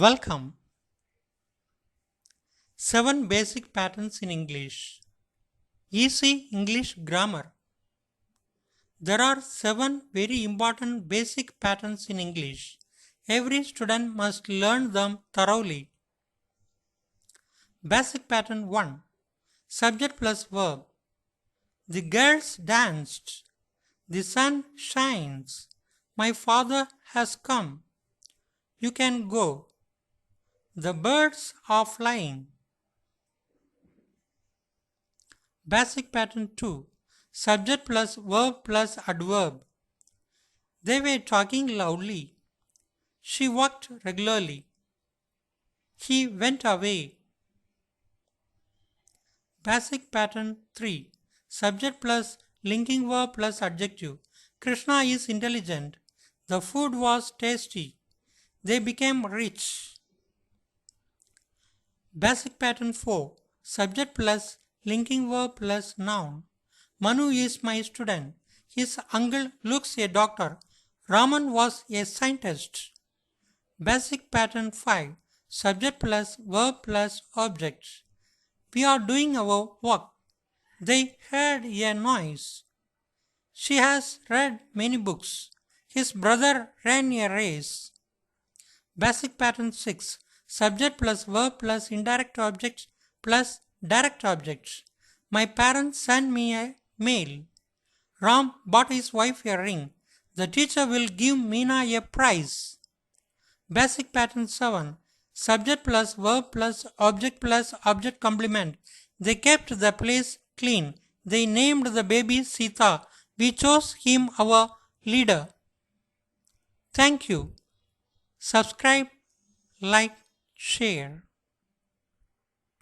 Welcome. 7 basic patterns in English. Easy English grammar. There are 7 very important basic patterns in English. Every student must learn them thoroughly. Basic pattern 1. Subject plus verb. The girls danced. The sun shines. My father has come. You can go. The birds are flying. Basic pattern 2. Subject plus verb plus adverb. They were talking loudly. She walked regularly. He went away. Basic pattern 3. Subject plus linking verb plus adjective. Krishna is intelligent. The food was tasty. They became rich. Basic pattern 4. Subject plus linking verb plus noun. Manu is my student. His uncle looks a doctor. Raman was a scientist. Basic pattern 5. Subject plus verb plus object. We are doing our work. They heard a noise. She has read many books. His brother ran a race. Basic pattern 6. Subject plus verb plus indirect object plus direct object. My parents sent me a mail. Ram bought his wife a ring. The teacher will give Meena a prize. Basic pattern 7. Subject plus verb plus object complement. They kept the place clean. They named the baby Sita. We chose him our leader. Thank you. Subscribe, like, share.